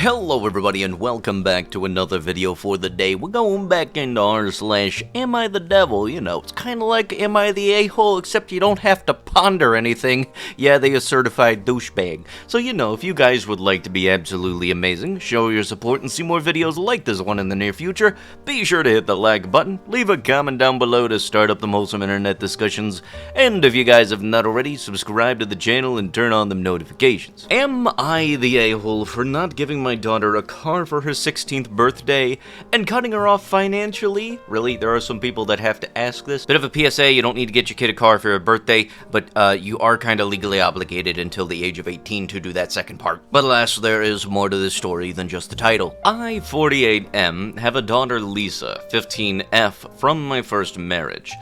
Hello everybody and welcome back to another video for the day. We're going back into r/AmITheDevil. You know, it's kind of like Am I the A-hole, except you don't have to ponder anything. Yeah, they a certified douchebag. So you know, if you guys would like to be absolutely amazing, show your support and see more videos like this one in the near future, be sure to hit the like button, leave a comment down below to start up the wholesome internet discussions, and if you guys have not already, subscribe to the channel and turn on them notifications. Am I the a-hole for not giving my daughter a car for her 16th birthday and cutting her off financially? Really, there are some people that have to ask this. Bit of a PSA, you don't need to get your kid a car for her birthday, but you are kind of legally obligated until the age of 18 to do that second part. But alas, there is more to this story than just the title. I, 48M, have a daughter Lisa, 15F, from my first marriage.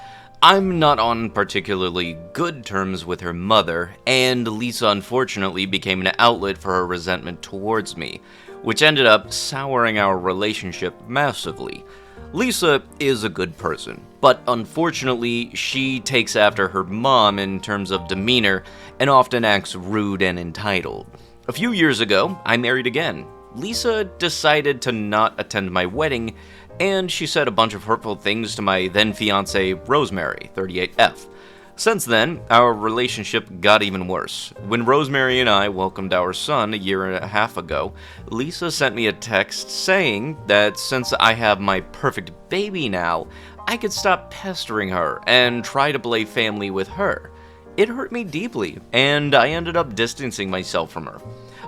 I'm not on particularly good terms with her mother, and Lisa unfortunately became an outlet for her resentment towards me, which ended up souring our relationship massively. Lisa is a good person, but unfortunately she takes after her mom in terms of demeanor and often acts rude and entitled. A few years ago, I married again. Lisa decided to not attend my wedding, and she said a bunch of hurtful things to my then-fiancée, Rosemary, 38F. Since then, our relationship got even worse. When Rosemary and I welcomed our son a year and a half ago, Lisa sent me a text saying that since I have my perfect baby now, I could stop pestering her and try to play family with her. It hurt me deeply, and I ended up distancing myself from her.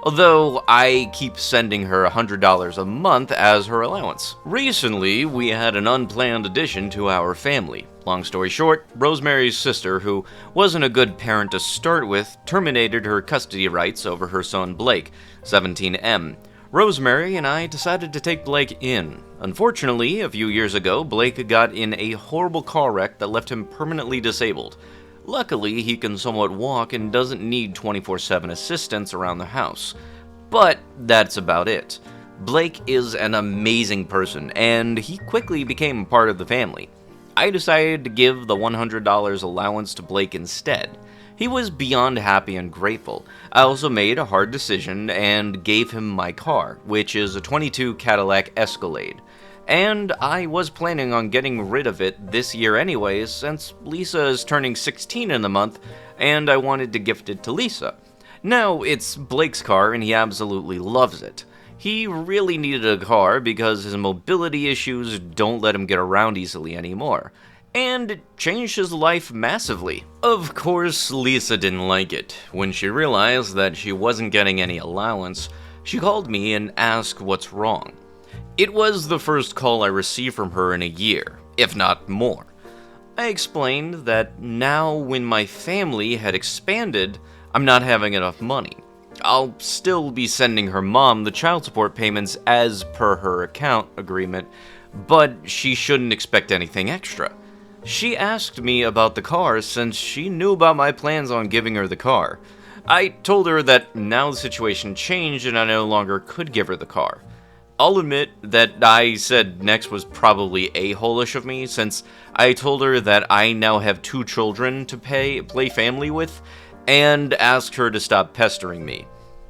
Although I keep sending her $100 a month as her allowance. Recently, we had an unplanned addition to our family. Long story short, Rosemary's sister, who wasn't a good parent to start with, terminated her custody rights over her son Blake, 17M. Rosemary and I decided to take Blake in. Unfortunately, a few years ago, Blake got in a horrible car wreck that left him permanently disabled. Luckily, he can somewhat walk and doesn't need 24/7 assistance around the house. But that's about it. Blake is an amazing person, and he quickly became part of the family. I decided to give the $100 allowance to Blake instead. He was beyond happy and grateful. I also made a hard decision and gave him my car, which is a 22 Cadillac Escalade. And I was planning on getting rid of it this year anyways, since Lisa is turning 16 in the month, and I wanted to gift it to Lisa. Now, it's Blake's car, and he absolutely loves it. He really needed a car because his mobility issues don't let him get around easily anymore, and it changed his life massively. Of course, Lisa didn't like it. When she realized that she wasn't getting any allowance, she called me and asked what's wrong. It was the first call I received from her in a year, if not more. I explained that now when my family had expanded, I'm not having enough money. I'll still be sending her mom the child support payments as per her account agreement, but she shouldn't expect anything extra. She asked me about the car since she knew about my plans on giving her the car. I told her that now the situation changed and I no longer could give her the car. I'll admit that I said next was probably a-hole-ish of me, since I told her that I now have 2 children to play family with, and asked her to stop pestering me.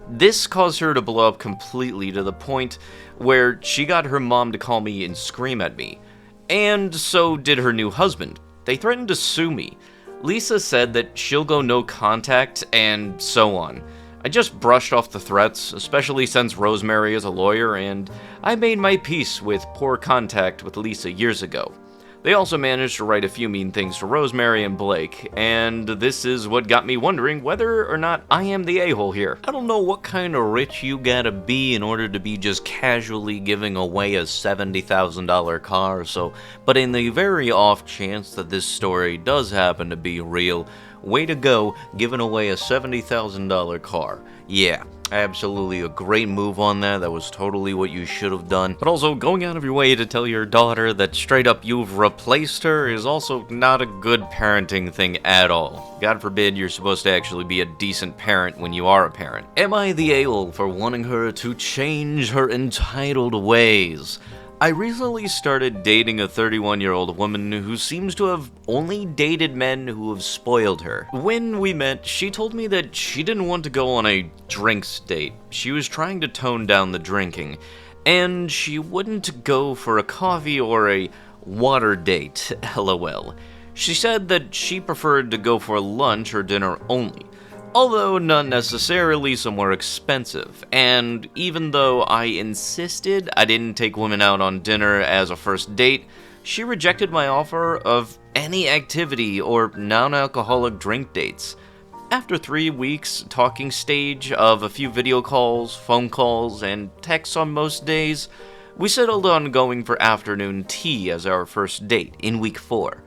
This caused her to blow up completely to the point where she got her mom to call me and scream at me. And so did her new husband. They threatened to sue me. Lisa said that she'll go no contact, and so on. I just brushed off the threats, especially since Rosemary is a lawyer, and I made my peace with poor contact with Lisa years ago. They also managed to write a few mean things to Rosemary and Blake, and this is what got me wondering whether or not I am the a-hole here. I don't know what kind of rich you gotta be in order to be just casually giving away a $70,000 car, but in the very off chance that this story does happen to be real, way to go, giving away a $70,000 car. Yeah, absolutely a great move on that. That was totally what you should have done. But also, going out of your way to tell your daughter that straight up you've replaced her is also not a good parenting thing at all. God forbid you're supposed to actually be a decent parent when you are a parent. Am I the a-hole for wanting her to change her entitled ways? I recently started dating a 31-year-old woman who seems to have only dated men who have spoiled her. When we met, she told me that she didn't want to go on a drinks date. She was trying to tone down the drinking, and she wouldn't go for a coffee or a water date, lol. She said that she preferred to go for lunch or dinner only, although not necessarily somewhere expensive, and even though I insisted I didn't take women out on dinner as a first date, she rejected my offer of any activity or non-alcoholic drink dates. After 3 weeks talking stage of a few video calls, phone calls, and texts on most days, we settled on going for afternoon tea as our first date in week 4.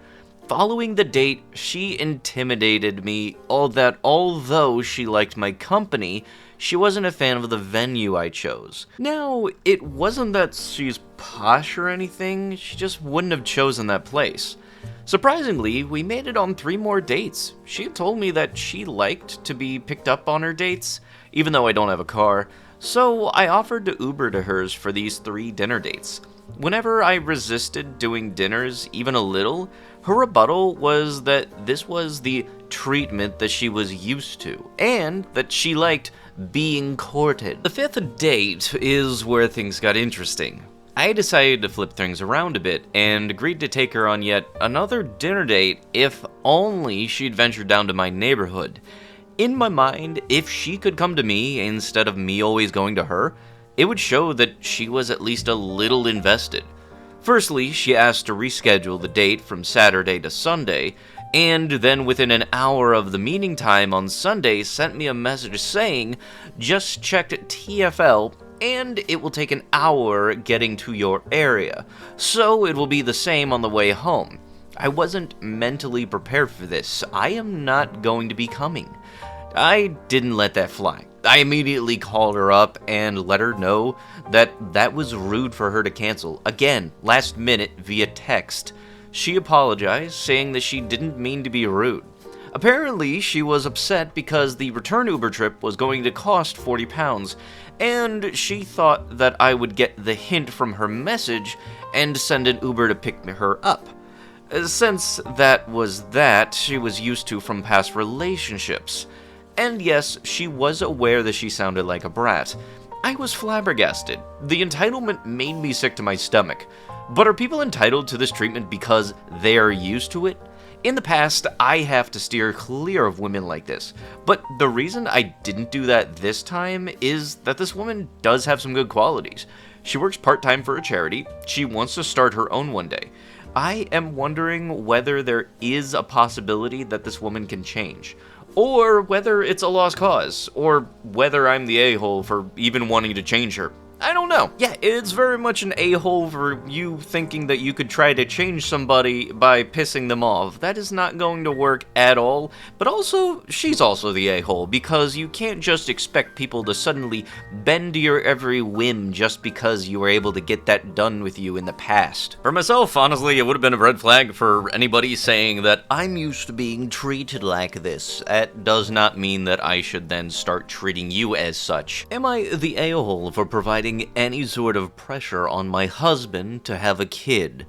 Following the date, she intimidated me, although she liked my company, she wasn't a fan of the venue I chose. Now, it wasn't that she's posh or anything, she just wouldn't have chosen that place. Surprisingly, we made it on 3 more dates. She had told me that she liked to be picked up on her dates, even though I don't have a car, so I offered to Uber to hers for these 3 dinner dates. Whenever I resisted doing dinners even a little, her rebuttal was that this was the treatment that she was used to, and that she liked being courted. The 5th date is where things got interesting. I decided to flip things around a bit, and agreed to take her on yet another dinner date if only she'd venture down to my neighborhood. In my mind, if she could come to me instead of me always going to her, it would show that she was at least a little invested. Firstly, she asked to reschedule the date from Saturday to Sunday, and then within an hour of the meeting time on Sunday sent me a message saying, "Just checked TFL, and it will take an hour getting to your area, so it will be the same on the way home." I wasn't mentally prepared for this. I am not going to be coming. I didn't let that fly. I immediately called her up and let her know that that was rude for her to cancel, again, last minute via text. She apologized, saying that she didn't mean to be rude. Apparently, she was upset because the return Uber trip was going to cost £40, and she thought that I would get the hint from her message and send an Uber to pick her up. Since that was that she was used to from past relationships. And yes, she was aware that she sounded like a brat. I was flabbergasted. The entitlement made me sick to my stomach. But are people entitled to this treatment because they are used to it? In the past, I have to steer clear of women like this. But the reason I didn't do that this time is that this woman does have some good qualities. She works part-time for a charity. She wants to start her own one day. I am wondering whether there is a possibility that this woman can change. Or whether it's a lost cause, or whether I'm the a-hole for even wanting to change her. I don't know. Yeah, it's very much an a-hole for you thinking that you could try to change somebody by pissing them off. That is not going to work at all. But also, she's also the a-hole, because you can't just expect people to suddenly bend to your every whim just because you were able to get that done with you in the past. For myself, honestly, it would have been a red flag for anybody saying that I'm used to being treated like this. That does not mean that I should then start treating you as such. Am I the a-hole for providing any sort of pressure on my husband to have a kid?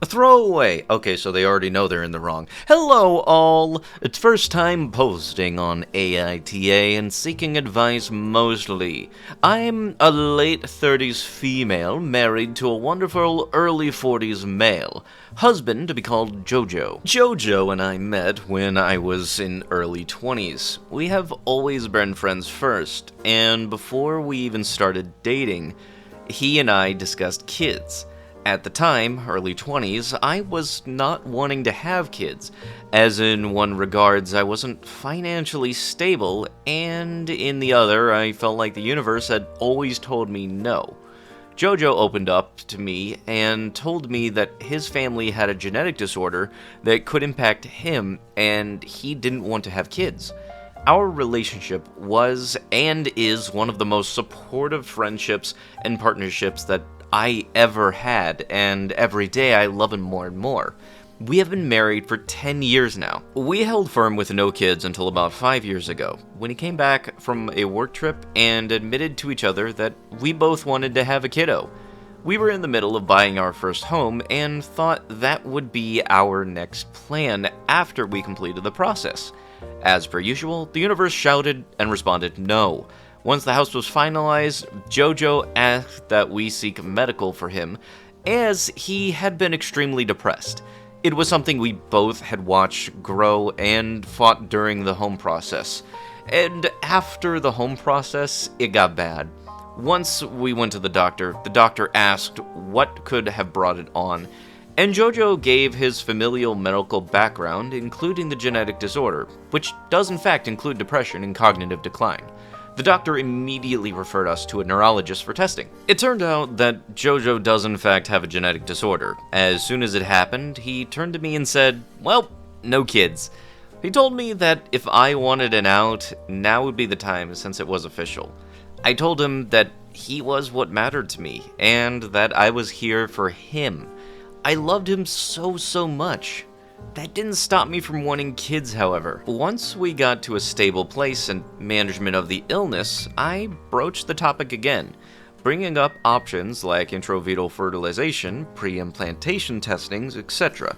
A throwaway. Okay, so they already know they're in the wrong. Hello, all. It's first time posting on AITA and seeking advice mostly. I'm a late 30s female married to a wonderful early 40s male. Husband to be called Jojo. Jojo and I met when I was in early 20s. We have always been friends first, and before we even started dating, he and I discussed kids. At the time, early 20s, I was not wanting to have kids, as in one regards I wasn't financially stable, and in the other I felt like the universe had always told me no. Jojo opened up to me and told me that his family had a genetic disorder that could impact him, and he didn't want to have kids. Our relationship was and is one of the most supportive friendships and partnerships that I ever had, and every day I love him more and more. We have been married for 10 years now. We held firm with no kids until about 5 years ago, when he came back from a work trip and admitted to each other that we both wanted to have a kiddo. We were in the middle of buying our first home and thought that would be our next plan after we completed the process. As per usual, the universe shouted and responded no. Once the house was finalized, Jojo asked that we seek medical for him, as he had been extremely depressed. It was something we both had watched grow and fought during the home process. And after the home process, it got bad. Once we went to the doctor asked what could have brought it on, and Jojo gave his familial medical background, including the genetic disorder, which does in fact include depression and cognitive decline. The doctor immediately referred us to a neurologist for testing. It turned out that Jojo does in fact have a genetic disorder. As soon as it happened, he turned to me and said, "Well, no kids." He told me that if I wanted an out, now would be the time since it was official. I told him that he was what mattered to me, and that I was here for him. I loved him so much. That didn't stop me from wanting kids, however. Once we got to a stable place and management of the illness, I broached the topic again, bringing up options like intravitreal fertilization, pre-implantation testings, etc.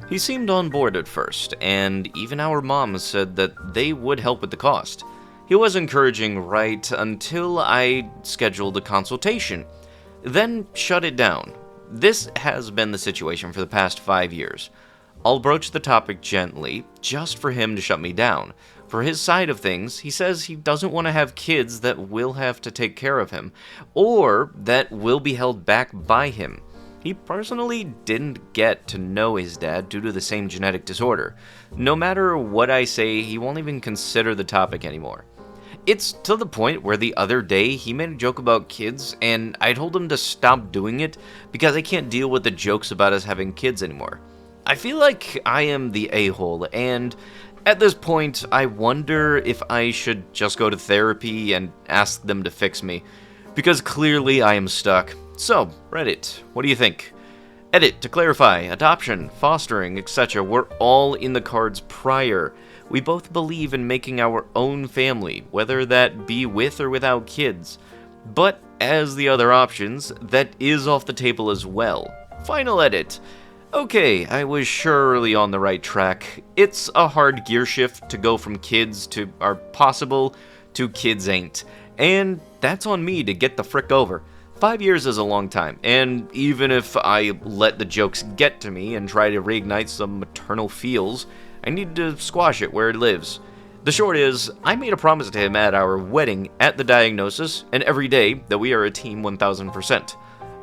He seemed on board at first, and even our mom said that they would help with the cost. He was encouraging right until I scheduled a consultation, then shut it down. This has been the situation for the past 5 years. I'll broach the topic gently, just for him to shut me down. For his side of things, he says he doesn't want to have kids that will have to take care of him, or that will be held back by him. He personally didn't get to know his dad due to the same genetic disorder. No matter what I say, he won't even consider the topic anymore. It's to the point where the other day he made a joke about kids, and I told him to stop doing it because I can't deal with the jokes about us having kids anymore. I feel like I am the a-hole, and at this point I wonder if I should just go to therapy and ask them to fix me, because clearly I am stuck. So, Reddit, what do you think? Edit, to clarify, adoption, fostering, etc. were all in the cards prior. We both believe in making our own family, whether that be with or without kids. But, as the other options, that is off the table as well. Final edit. Okay, I was surely on the right track. It's a hard gear shift to go from kids to are possible to kids ain't. And that's on me to get the frick over. 5 years is a long time, and even if I let the jokes get to me and try to reignite some maternal feels, I need to squash it where it lives. The short is, I made a promise to him at our wedding, at the diagnosis, and every day that we are a team 1000%.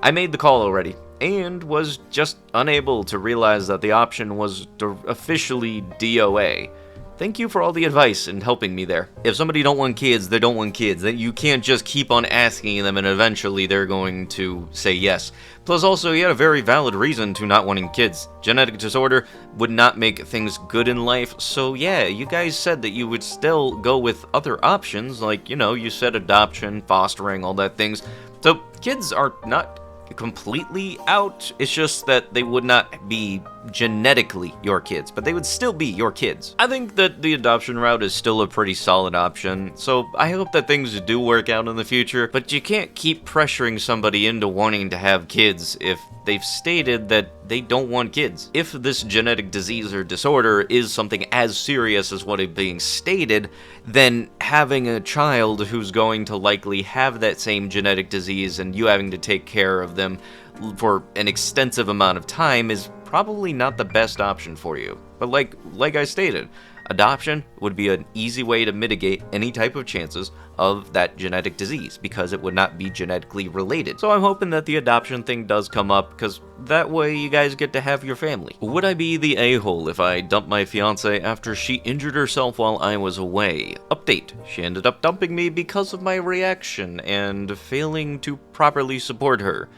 I made the call already, and was just unable to realize that the option was officially DOA. Thank you for all the advice and helping me there. If somebody don't want kids, they don't want kids. You can't just keep on asking them and eventually they're going to say yes. Plus also, he had a very valid reason to not wanting kids. Genetic disorder would not make things good in life, so yeah, you guys said that you would still go with other options, like, you said adoption, fostering, all that things. So, kids are not completely out. It's just that they would not be genetically your kids, but they would still be your kids. I think that the adoption route is still a pretty solid option, so I hope that things do work out in the future, but you can't keep pressuring somebody into wanting to have kids if they've stated that they don't want kids. If this genetic disease or disorder is something as serious as what is being stated, then having a child who's going to likely have that same genetic disease and you having to take care of them for an extensive amount of time is probably not the best option for you. But like I stated, adoption would be an easy way to mitigate any type of chances of that genetic disease because it would not be genetically related. So I'm hoping that the adoption thing does come up because that way you guys get to have your family. Would I be the a-hole if I dumped my fiance after she injured herself while I was away? Update, she ended up dumping me because of my reaction and failing to properly support her.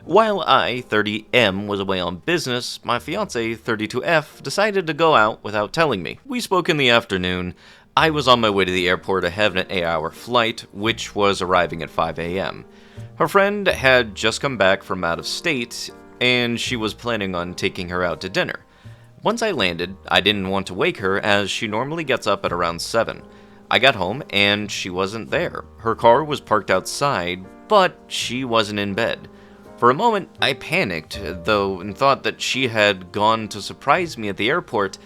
While I, 30M, was away on business, my fiance, 32F, decided to go out without telling me. We spoke in the afternoon. I was on my way to the airport ahead of an 8-hour flight, which was arriving at 5 a.m. Her friend had just come back from out of state, and she was planning on taking her out to dinner. Once I landed, I didn't want to wake her as she normally gets up at around 7. I got home, and she wasn't there. Her car was parked outside, but she wasn't in bed. For a moment, I panicked, though, and thought that she had gone to surprise me at the airport,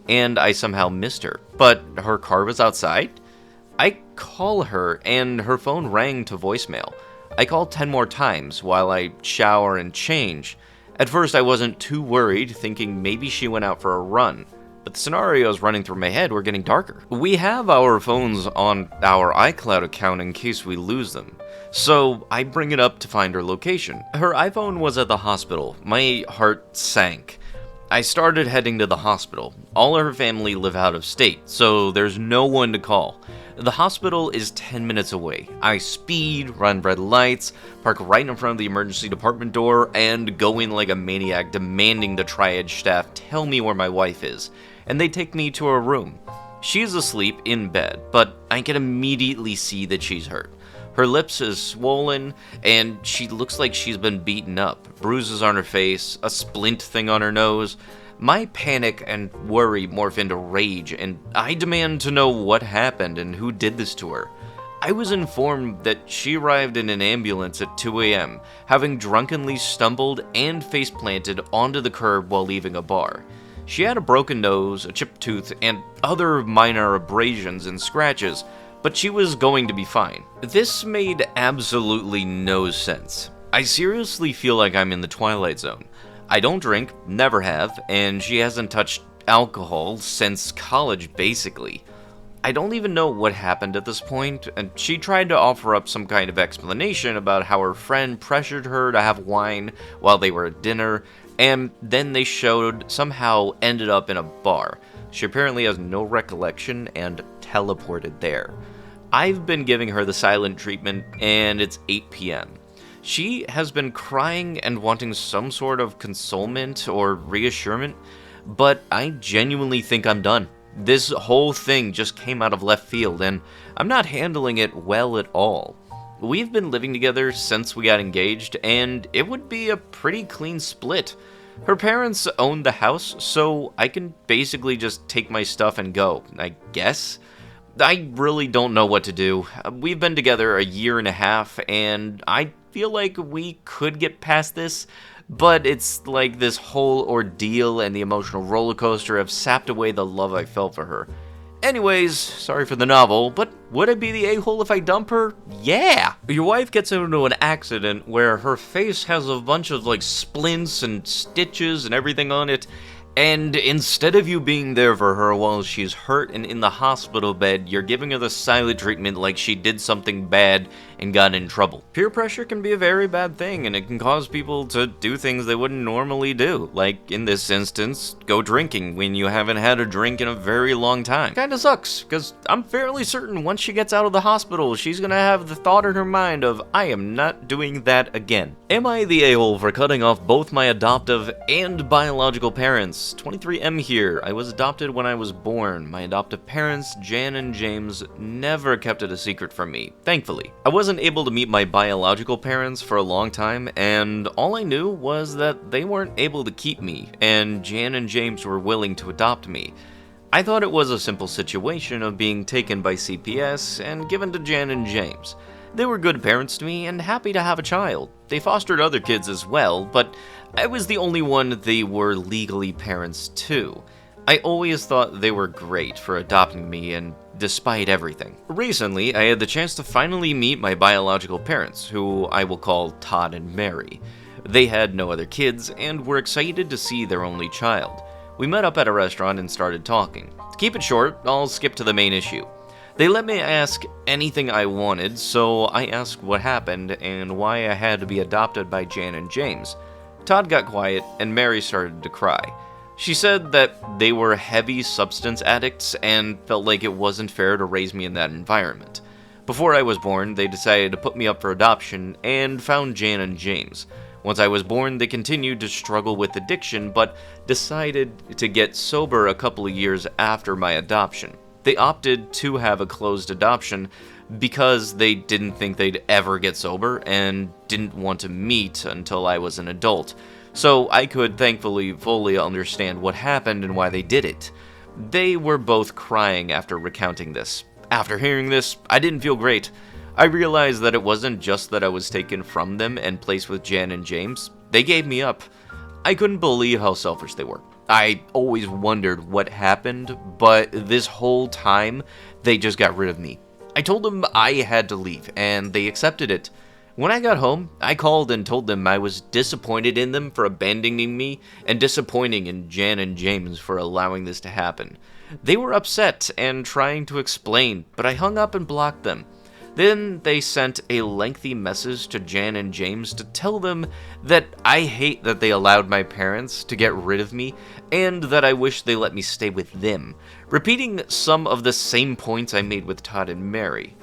and I somehow missed her. But her car was outside? I call her, and her phone rang to voicemail. I called 10 more times while I shower and change. At first, I wasn't too worried, thinking maybe she went out for a run. But the scenarios running through my head were getting darker. We have our phones on our iCloud account in case we lose them. So I bring it up to find her location. Her iPhone was at the hospital. My heart sank. I started heading to the hospital. All her family live out of state, so there's no one to call. The hospital is 10 minutes away. I speed, run red lights, park right in front of the emergency department door, and go in like a maniac demanding the triage staff tell me where my wife is. And they take me to her room. She's asleep in bed, but I can immediately see that she's hurt. Her lips is swollen, and she looks like she's been beaten up. Bruises on her face, a splint thing on her nose. My panic and worry morph into rage, and I demand to know what happened and who did this to her. I was informed that she arrived in an ambulance at 2 a.m., having drunkenly stumbled and face-planted onto the curb while leaving a bar. She had a broken nose, a chipped tooth, and other minor abrasions and scratches, but she was going to be fine. This made absolutely no sense. I seriously feel like I'm in the Twilight Zone. I don't drink, never have, and she hasn't touched alcohol since college, basically. I don't even know what happened at this point, and she tried to offer up some kind of explanation about how her friend pressured her to have wine while they were at dinner, and then they somehow ended up in a bar. She apparently has no recollection and teleported there. I've been giving her the silent treatment, and it's 8 p.m. She has been crying and wanting some sort of consolement or reassurance, but I genuinely think I'm done. This whole thing just came out of left field, and I'm not handling it well at all. We've been living together since we got engaged, and it would be a pretty clean split. Her parents own the house, so I can basically just take my stuff and go, I guess? I really don't know what to do. We've been together a year and a half, and I feel like we could get past this, but it's like this whole ordeal and the emotional roller coaster have sapped away the love I felt for her. Anyways, sorry for the novel, but would I be the a-hole if I dump her? Yeah! Your wife gets into an accident where her face has a bunch of like splints and stitches and everything on it, and instead of you being there for her while she's hurt and in the hospital bed, you're giving her the silent treatment like she did something bad and got in trouble. Peer pressure can be a very bad thing, and it can cause people to do things they wouldn't normally do. Like, in this instance, go drinking when you haven't had a drink in a very long time. Kinda sucks, because I'm fairly certain once she gets out of the hospital, she's gonna have the thought in her mind of, I am not doing that again. Am I the a-hole for cutting off both my adoptive and biological parents? 23M here. I was adopted when I was born. My adoptive parents, Jan and James, never kept it a secret from me, thankfully. I wasn't able to meet my biological parents for a long time, and all I knew was that they weren't able to keep me, and Jan and James were willing to adopt me. I thought it was a simple situation of being taken by CPS and given to Jan and James. They were good parents to me and happy to have a child. They fostered other kids as well, but I was the only one they were legally parents to. I always thought they were great for adopting me, and despite everything. Recently, I had the chance to finally meet my biological parents, who I will call Todd and Mary. They had no other kids and were excited to see their only child. We met up at a restaurant and started talking. To keep it short, I'll skip to the main issue. They let me ask anything I wanted, so I asked what happened and why I had to be adopted by Jan and James. Todd got quiet, and Mary started to cry. She said that they were heavy substance addicts and felt like it wasn't fair to raise me in that environment. Before I was born, they decided to put me up for adoption and found Jan and James. Once I was born, they continued to struggle with addiction, but decided to get sober a couple of years after my adoption. They opted to have a closed adoption because they didn't think they'd ever get sober and didn't want to meet until I was an adult. So I could thankfully fully understand what happened and why they did it. They were both crying after recounting this. After hearing this, I didn't feel great. I realized that it wasn't just that I was taken from them and placed with Jan and James. They gave me up. I couldn't believe how selfish they were. I always wondered what happened, but this whole time, they just got rid of me. I told them I had to leave, and they accepted it. When I got home, I called and told them I was disappointed in them for abandoning me, and disappointing in Jan and James for allowing this to happen. They were upset and trying to explain, but I hung up and blocked them. Then they sent a lengthy message to Jan and James to tell them that I hate that they allowed my parents to get rid of me, and that I wish they let me stay with them, repeating some of the same points I made with Todd and Mary.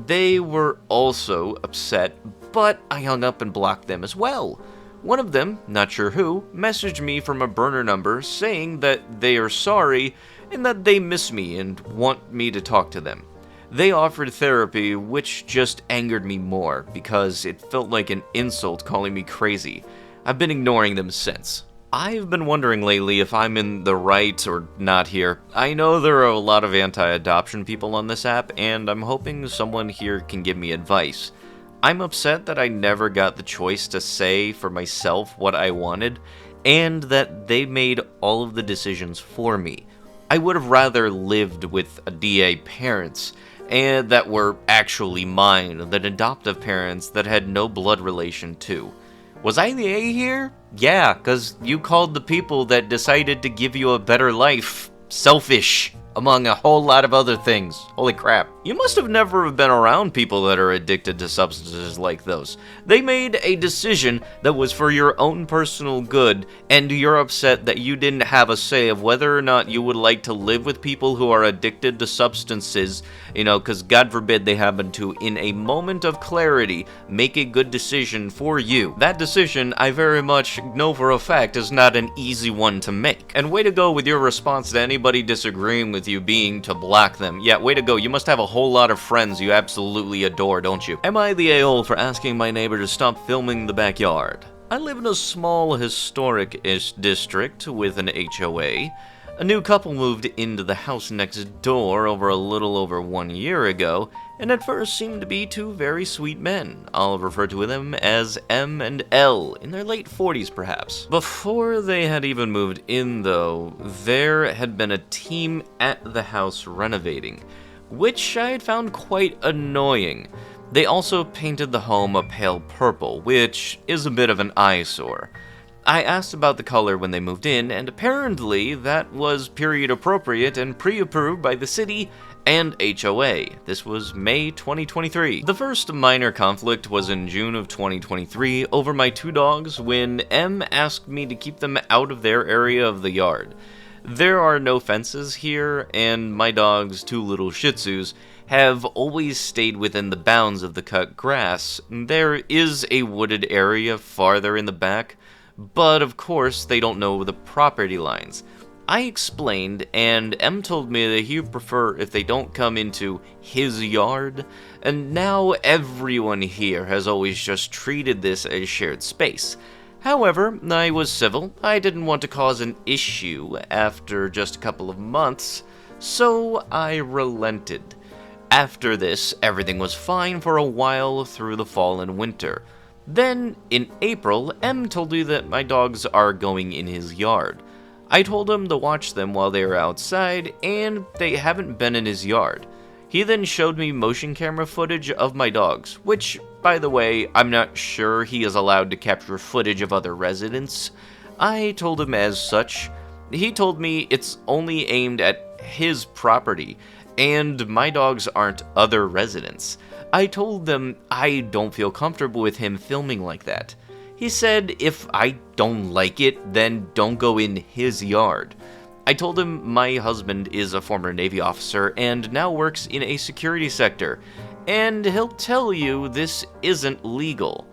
They were also upset, but I hung up and blocked them as well. One of them, not sure who, messaged me from a burner number saying that they are sorry and that they miss me and want me to talk to them. They offered therapy, which just angered me more because it felt like an insult calling me crazy. I've been ignoring them since. I've been wondering lately if I'm in the right or not here. I know there are a lot of anti-adoption people on this app, and I'm hoping someone here can give me advice. I'm upset that I never got the choice to say for myself what I wanted, and that they made all of the decisions for me. I would have rather lived with a DA parents, and that were actually mine, than adoptive parents that had no blood relation to. Was I the A here? Yeah, cause you called the people that decided to give you a better life selfish, among a whole lot of other things. Holy crap. You must have never been around people that are addicted to substances like those. They made a decision that was for your own personal good, and you're upset that you didn't have a say of whether or not you would like to live with people who are addicted to substances, because God forbid they happen to, in a moment of clarity, make a good decision for you. That decision, I very much know for a fact, is not an easy one to make. And way to go with your response to anybody disagreeing with you being to block them. Yeah, way to go. You must have a whole lot of friends you absolutely adore, don't you? Am I the a-hole for asking my neighbor to stop filming the backyard? I live in a small historic-ish district with an HOA. A new couple moved into the house next door over a little over 1 year ago, and at first seemed to be two very sweet men. I'll refer to them as M and L, in their late 40s perhaps. Before they had even moved in though, there had been a team at the house renovating, which I had found quite annoying. They also painted the home a pale purple, which is a bit of an eyesore. I asked about the color when they moved in, and apparently that was period appropriate and pre-approved by the city and HOA. This was May 2023. The first minor conflict was in June of 2023 over my two dogs when M asked me to keep them out of their area of the yard. There are no fences here, and my dogs, two little Shih Tzus, have always stayed within the bounds of the cut grass. There is a wooded area farther in the back, but of course they don't know the property lines. I explained, and M told me that he would prefer if they don't come into his yard, and now everyone here has always just treated this as shared space. However, I was civil. I didn't want to cause an issue after just a couple of months, so I relented. After this, everything was fine for a while through the fall and winter. Then, in April, M told me that my dogs are going in his yard. I told him to watch them while they are outside, and they haven't been in his yard. He then showed me motion camera footage of my dogs, which, by the way, I'm not sure he is allowed to capture footage of other residents. I told him as such. He told me it's only aimed at his property, and my dogs aren't other residents. I told them I don't feel comfortable with him filming like that. He said if I don't like it, then don't go in his yard. I told him my husband is a former Navy officer and now works in a security sector, and he'll tell you this isn't legal.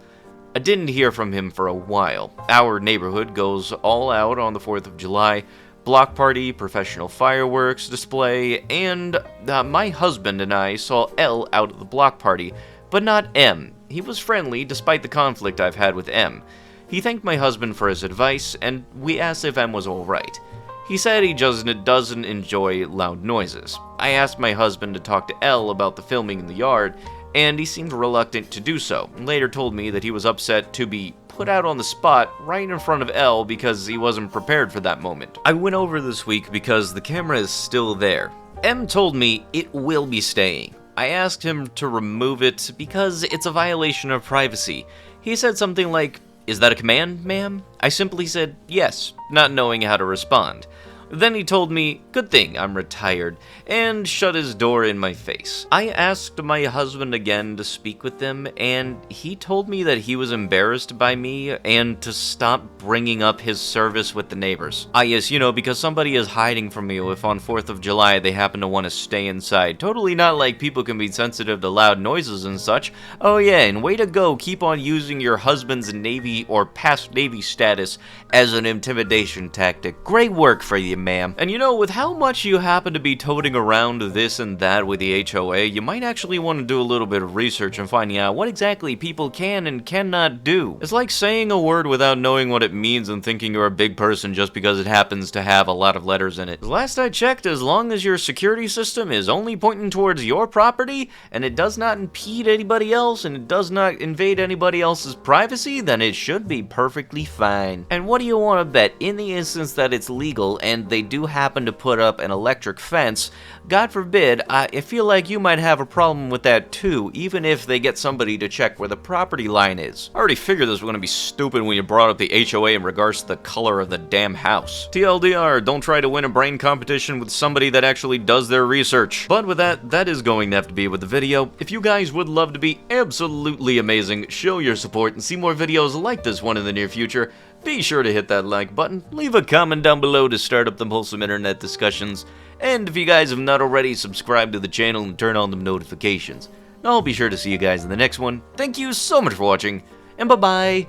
I didn't hear from him for a while. Our neighborhood goes all out on the 4th of July, block party, professional fireworks display, and my husband and I saw L out at the block party, but not M. He was friendly despite the conflict I've had with M. He thanked my husband for his advice, and we asked if M was alright. He said he doesn't enjoy loud noises. I asked my husband to talk to L about the filming in the yard, and he seemed reluctant to do so, and later told me that he was upset to be put out on the spot right in front of Elle because he wasn't prepared for that moment. I went over this week because the camera is still there. M told me it will be staying. I asked him to remove it because it's a violation of privacy. He said something like, "Is that a command, ma'am?" I simply said yes, not knowing how to respond. Then he told me, "Good thing I'm retired," and shut his door in my face. I asked my husband again to speak with them, and he told me that he was embarrassed by me and to stop bringing up his service with the neighbors. Yes, you know, because somebody is hiding from you if on 4th of July they happen to want to stay inside. Totally not like people can be sensitive to loud noises and such. Oh yeah, and way to go, keep on using your husband's Navy or past Navy status as an intimidation tactic. Great work for you, ma'am. And you know, with how much you happen to be toting around this and that with the HOA, you might actually want to do a little bit of research and finding out what exactly people can and cannot do. It's like saying a word without knowing what it means and thinking you're a big person just because it happens to have a lot of letters in it. Last I checked, as long as your security system is only pointing towards your property and it does not impede anybody else and it does not invade anybody else's privacy, then it should be perfectly fine. And what do you want to bet? In the instance that it's legal and they do happen to put up an electric fence, God forbid, I feel like you might have a problem with that too, even if they get somebody to check where the property line is. I already figured this was going to be stupid when you brought up the HOA in regards to the color of the damn house. TLDR, don't try to win a brain competition with somebody that actually does their research. But with that, that is going to have to be with the video. If you guys would love to be absolutely amazing, show your support and see more videos like this one in the near future, be sure to hit that like button, leave a comment down below to start up the wholesome internet discussions, and if you guys have not already, subscribe to the channel and turn on the notifications. I'll be sure to see you guys in the next one. Thank you so much for watching, and bye-bye!